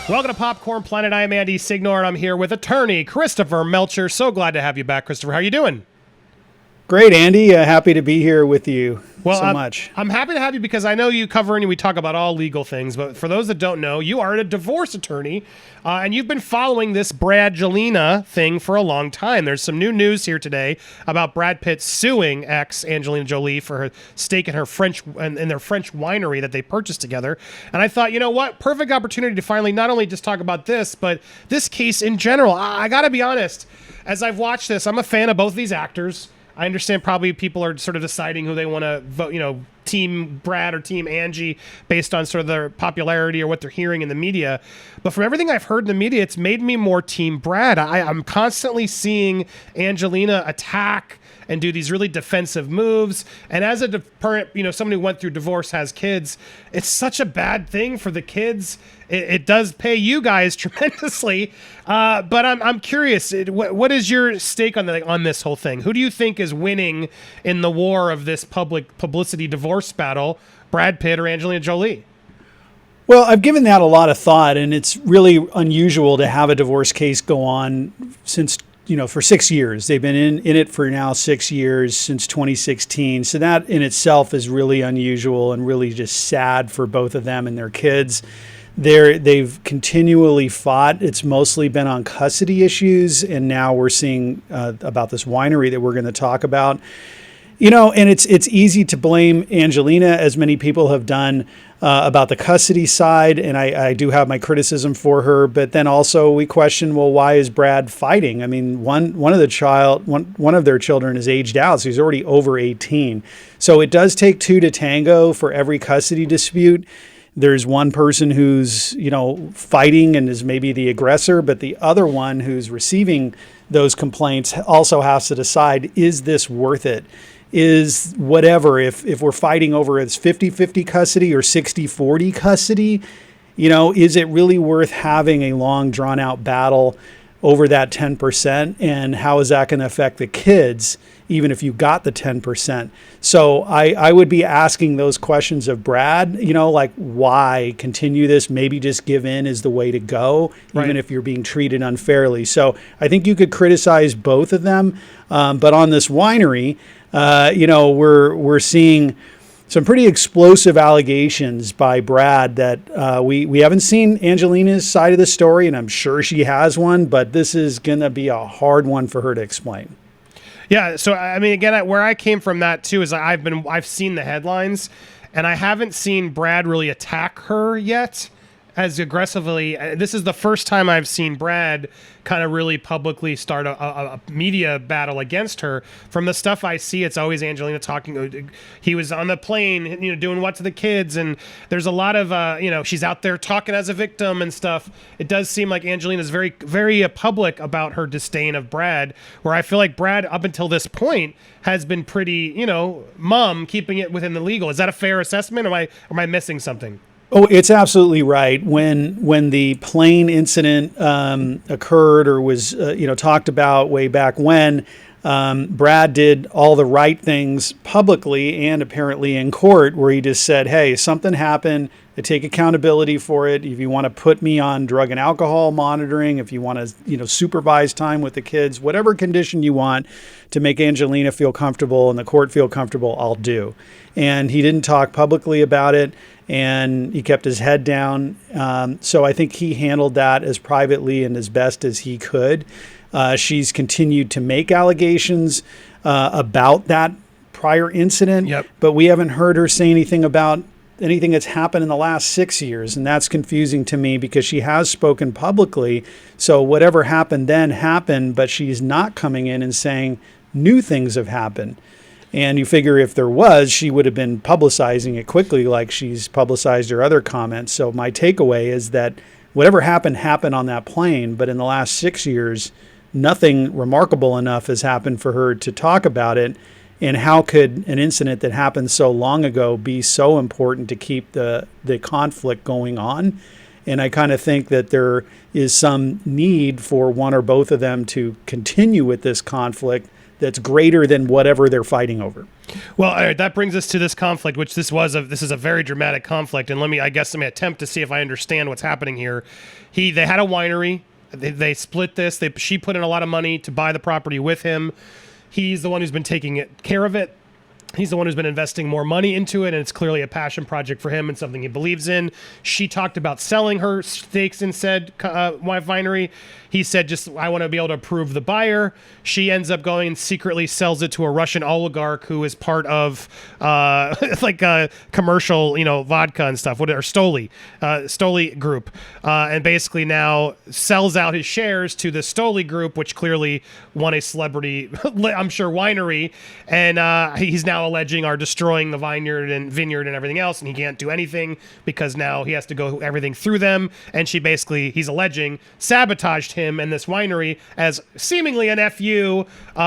Welcome to Popcorn Planet. I am Andy Signore, and I'm here with attorney Christopher Melcher. So glad to have you back, Christopher. How are you doing? Great, Andy. Happy to be here with you much. I'm happy to have you because I know you cover and we talk about all legal things, but for those that don't know, you are a divorce attorney, and you've been following this Angelina thing for a long time. There's some new news here today about Brad Pitt suing Angelina Jolie for her stake in her in their French winery that they purchased together. And I thought, you know what? Perfect opportunity to finally not only just talk about this, but this case in general. I got to be honest, as I've watched this, I'm a fan of both these actors. I understand probably people are sort of deciding who they want to vote, Team Brad or Team Angie based on sort of their popularity or what they're hearing in the media. But from everything I've heard in the media, it's made me more Team Brad. I'm constantly seeing Angelina attack and do these really defensive moves. And as a parent, someone who went through divorce, has kids, it's such a bad thing for the kids. It does pay you guys tremendously. But I'm curious, what is your stake on this whole thing? Who do you think is winning in the war of this publicity divorce battle, Brad Pitt or Angelina Jolie? Well, I've given that a lot of thought, and it's really unusual to have a divorce case go on since for 6 years. They've been in it for now 6 years, since 2016. So that in itself is really unusual and really just sad for both of them and their kids. They've continually fought. It's mostly been on custody issues, and now we're seeing about this winery that we're going to talk about. And it's easy to blame Angelina, as many people have done, about the custody side, and I do have my criticism for her. But then also we question, well, why is Brad fighting? I mean, one of their children is aged out, so he's already over 18. So it does take two to tango for every custody dispute. There's one person who's, fighting and is maybe the aggressor, but the other one who's receiving those complaints also has to decide, is this worth it? Is whatever, if we're fighting over it's 50-50 custody or 60-40 custody, is it really worth having a long drawn out battle over that 10%? And how is that going to affect the kids, even if you got the 10%? So I would be asking those questions of Brad, like, why continue this? Maybe just give in is the way to go, even if you're being treated unfairly. So I think you could criticize both of them. But on this winery, we're seeing some pretty explosive allegations by Brad that we haven't seen Angelina's side of the story, and I'm sure she has one, but this is going to be a hard one for her to explain. Yeah, so I mean, again, where I came from that too is I've seen the headlines, and I haven't seen Brad really attack her yet as aggressively. This is the first time I've seen Brad kind of really publicly start a media battle against her. From the stuff I see, it's always Angelina talking. He was on the plane, doing what to the kids, and there's a lot of, she's out there talking as a victim and stuff. It does seem like Angelina's very, very public about her disdain of Brad, where I feel like Brad, up until this point, has been pretty, mum, keeping it within the legal. Is that a fair assessment, or am I missing something? Oh, it's absolutely right. When the plane incident occurred or was talked about way back when, Brad did all the right things publicly and apparently in court, where he just said, hey, something happened. I take accountability for it. If you want to put me on drug and alcohol monitoring, if you want to supervise time with the kids, whatever condition you want to make Angelina feel comfortable and the court feel comfortable, I'll do. And he didn't talk publicly about it, and he kept his head down. So I think he handled that as privately and as best as he could. She's continued to make allegations about that prior incident, but we haven't heard her say anything about anything that's happened in the last 6 years. And that's confusing to me because she has spoken publicly. So whatever happened then happened, but she's not coming in and saying new things have happened. And you figure if there was, she would have been publicizing it quickly like she's publicized her other comments. So my takeaway is that whatever happened on that plane, but in the last 6 years, nothing remarkable enough has happened for her to talk about it. And how could an incident that happened so long ago be so important to keep the conflict going on? And I kind of think that there is some need for one or both of them to continue with this conflict that's greater than whatever they're fighting over. Well, all right, that brings us to this conflict, which this is a very dramatic conflict. And let me attempt to see if I understand what's happening here. They had a winery. They split this. She put in a lot of money to buy the property with him. He's the one who's been taking care of it. He's the one who's been investing more money into it, and it's clearly a passion project for him and something he believes in. She talked about selling her stakes in said winery. He said, I want to be able to approve the buyer. She ends up going and secretly sells it to a Russian oligarch who is part of like a commercial, vodka and stuff, or Stoli group, and basically now sells out his shares to the Stoli group, which clearly won a celebrity, I'm sure, winery, and he's now alleging are destroying the vineyard and everything else, and he can't do anything because now he has to go everything through them. And he's alleging, sabotaged him and this winery as seemingly an FU,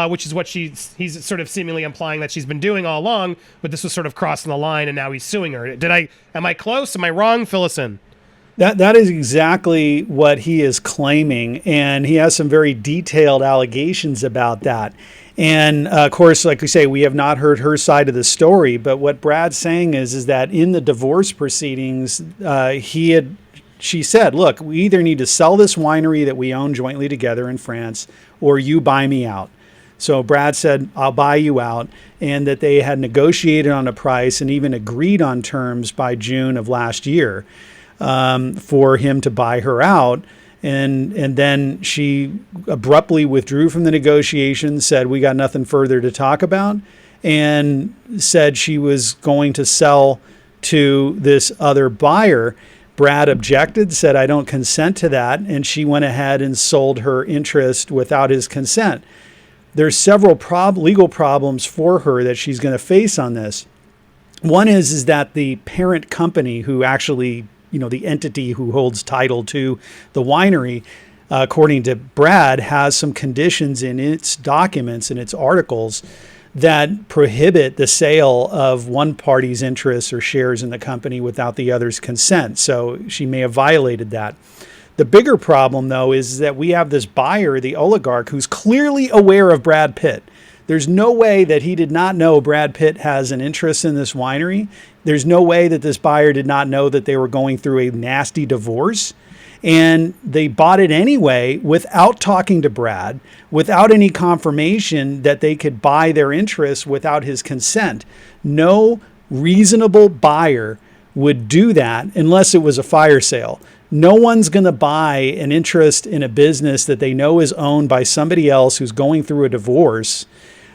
which is what he's sort of seemingly implying that she's been doing all along, but this was sort of crossing the line, and now he's suing her. Am I close? Am I wrong? Fill us in. That is exactly what he is claiming, and he has some very detailed allegations about that. And of course, like we say, we have not heard her side of the story, but what Brad's saying is that in the divorce proceedings, she said, look, we either need to sell this winery that we own jointly together in France, or you buy me out. So Brad said, I'll buy you out, and that they had negotiated on a price and even agreed on terms by June of last year for him to buy her out. And then she abruptly withdrew from the negotiations, said we got nothing further to talk about, and said she was going to sell to this other buyer. Brad objected, said I don't consent to that, and she went ahead and sold her interest without his consent. There's several legal problems for her that she's going to face on this. One is that the parent company who actually, the entity who holds title to the winery, according to Brad, has some conditions in its documents and its articles that prohibit the sale of one party's interests or shares in the company without the other's consent. So she may have violated that. The bigger problem, though, is that we have this buyer, the oligarch, who's clearly aware of Brad Pitt. There's no way that he did not know Brad Pitt has an interest in this winery. There's no way that this buyer did not know that they were going through a nasty divorce. And they bought it anyway without talking to Brad, without any confirmation that they could buy their interest without his consent. No reasonable buyer would do that unless it was a fire sale. No one's going to buy an interest in a business that they know is owned by somebody else who's going through a divorce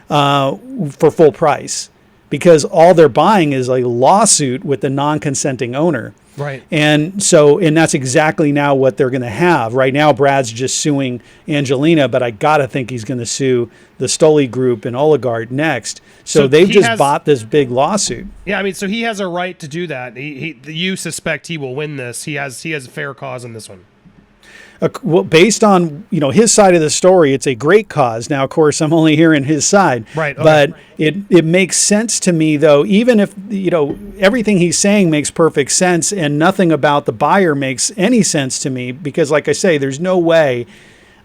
for full price, because all they're buying is a lawsuit with the non-consenting owner. Right. And that's exactly now what they're going to have. Right now, Brad's just suing Angelina, but I got to think he's going to sue the Stoli group and oligarch next. So they've just bought this big lawsuit. Yeah, I mean, so he has a right to do that. You suspect he will win this. He has a fair cause in this one. Well, based on his side of the story, it's a great cause. Now, of course, I'm only hearing his side, right? Okay. But it makes sense to me, though. Even if everything he's saying makes perfect sense, and nothing about the buyer makes any sense to me, because, like I say, there's no way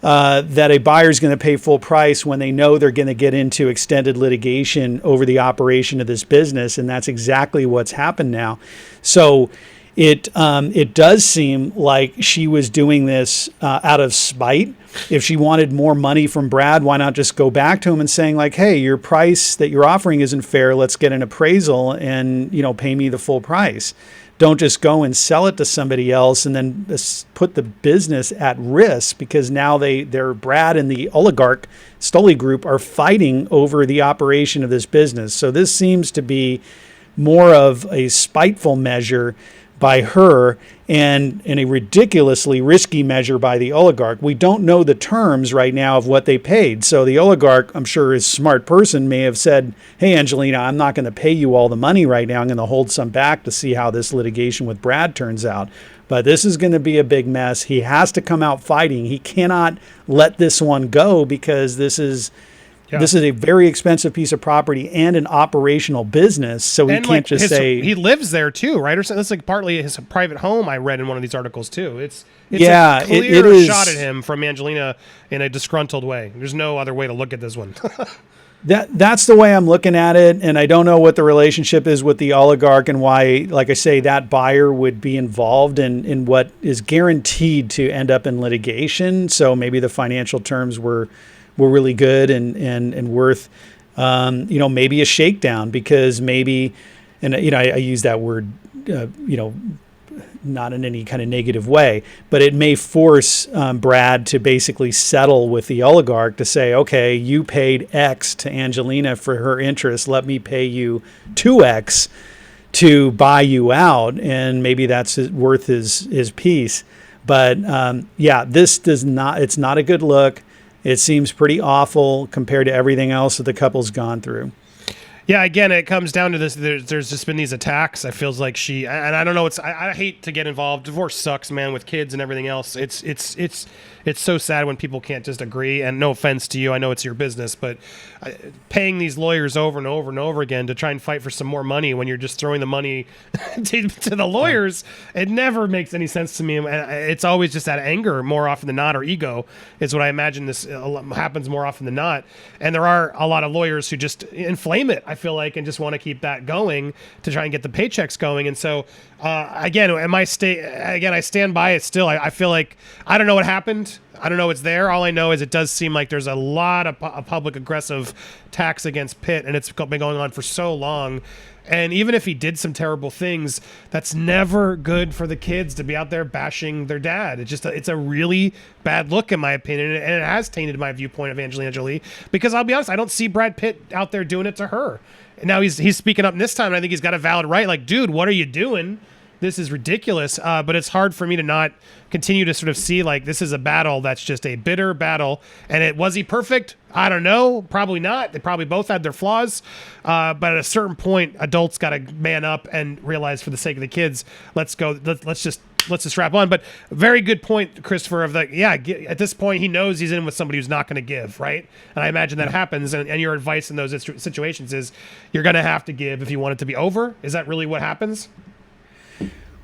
that a buyer is going to pay full price when they know they're going to get into extended litigation over the operation of this business, and that's exactly what's happened now. So. It does seem like she was doing this out of spite. If she wanted more money from Brad, why not just go back to him and saying like, hey, your price that you're offering isn't fair. Let's get an appraisal and, pay me the full price. Don't just go and sell it to somebody else and then put the business at risk, because now they're Brad and the oligarch Stoli group are fighting over the operation of this business. So this seems to be more of a spiteful measure by her and a ridiculously risky measure by the oligarch. We don't know the terms right now of what they paid. So the oligarch, I'm sure is a smart person, may have said, hey, Angelina, I'm not going to pay you all the money right now. I'm going to hold some back to see how this litigation with Brad turns out. But this is going to be a big mess. He has to come out fighting. He cannot let this one go, because this is a very expensive piece of property and an operational business. So he can't just say he lives there too, right? Or something. It's like partly his private home. I read in one of these articles too. It's a clear shot at him from Angelina in a disgruntled way. There's no other way to look at this one. That's the way I'm looking at it, and I don't know what the relationship is with the oligarch and why, like I say, that buyer would be involved in what is guaranteed to end up in litigation. So maybe the financial terms were really good and worth, maybe a shakedown, because maybe, and I use that word, not in any kind of negative way, but it may force Brad to basically settle with the oligarch to say, okay, you paid X to Angelina for her interest. Let me pay you 2X to buy you out. And maybe that's worth his piece. But it's not a good look. It seems pretty awful compared to everything else that the couple's gone through. Yeah, again, it comes down to this. There's just been these attacks. I feels like and I don't know. I hate to get involved. Divorce sucks, man, with kids and everything else. It's so sad when people can't just agree. And no offense to you, I know it's your business, but paying these lawyers over and over and over again to try and fight for some more money when you're just throwing the money to the lawyers, it never makes any sense to me. It's always just that anger more often than not, or ego is what I imagine this happens more often than not. And there are a lot of lawyers who just inflame it, I feel like, and just want to keep that going to try and get the paychecks going. And so, again, I stand by it still. I feel like I don't know what happened. I don't know what's there. All I know is it does seem like there's a lot of public aggressive attacks against Pitt, and it's been going on for so long. And even if he did some terrible things, that's never good for the kids to be out there bashing their dad. It's a really bad look, in my opinion, and it has tainted my viewpoint of Angelina Jolie, because I'll be honest, I don't see Brad Pitt out there doing it to her. Now he's speaking up this time, and I think he's got a valid right. Like, dude, what are you doing? This is ridiculous. But it's hard for me to not continue to sort of see, like, this is a battle that's just a bitter battle. And was he perfect? I don't know. Probably not. They probably both had their flaws. But at a certain point, adults got to man up and realize, for the sake of the kids, let's just wrap on. But very good point, Christopher, at this point, he knows he's in with somebody who's not going to give, right? And I imagine that happens. And your advice in those situations is you're going to have to give if you want it to be over. Is that really what happens?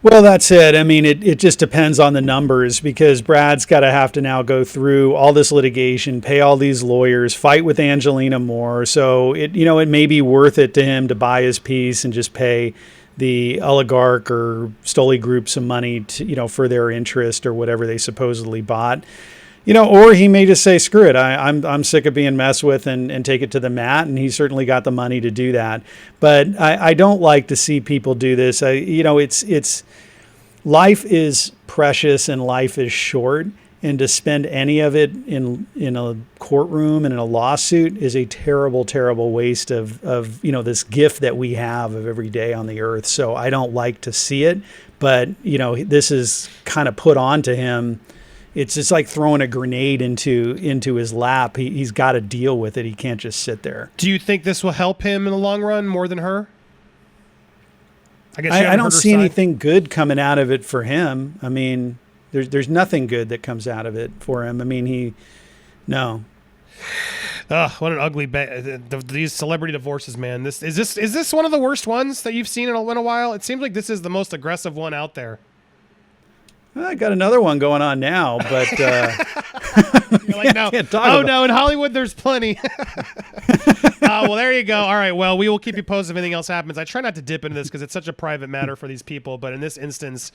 Well, that's it. I mean, it just depends on the numbers, because Brad's got to have to now go through all this litigation, pay all these lawyers, fight with Angelina more. So it may be worth it to him to buy his piece and just pay the oligarch or Stoli group some money to, for their interest or whatever they supposedly bought. Or he may just say, screw it, I'm sick of being messed with, and take it to the mat. And he's certainly got the money to do that. But I don't like to see people do this. It's life is precious and life is short. And to spend any of it in a courtroom and in a lawsuit is a terrible, terrible waste of this gift that we have of every day on the earth. So I don't like to see it. But, this is kind of put on to him. It's just like throwing a grenade into his lap. He's got to deal with it. He can't just sit there. Do you think this will help him in the long run more than her? I guess I don't see anything good coming out of it for him. I mean, there's nothing good that comes out of it for him. I mean, no. Ugh, what an ugly these celebrity divorces, man. Is this one of the worst ones that you've seen in a while? It seems like this is the most aggressive one out there. I got another one going on now, but you're like, no. No, in Hollywood there's plenty. Well, there you go. All right, well, we will keep you posted if anything else happens. I try not to dip into this because it's such a private matter for these people, but in this instance,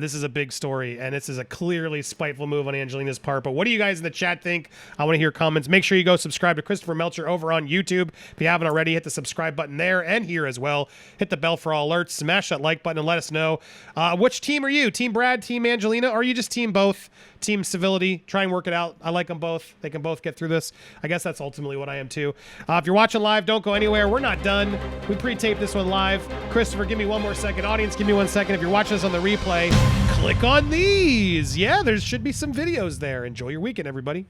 this is a big story, and this is a clearly spiteful move on Angelina's part. But what do you guys in the chat think? I want to hear comments. Make sure you go subscribe to Christopher Melcher over on YouTube. If you haven't already, hit the subscribe button there and here as well. Hit the bell for all alerts. Smash that like button and let us know. Which team are you? Team Brad, Team Angelina, or are you just team both? Team civility. Try and work it out. I like them both. They can both get through this. I guess that's ultimately what I am too. If you're watching live, don't go anywhere. We're not done. We pre-taped this one live. Christopher, give me one more second. Audience, give me 1 second. If you're watching this on the replay, click on these. Yeah, there should be some videos there. Enjoy your weekend, everybody.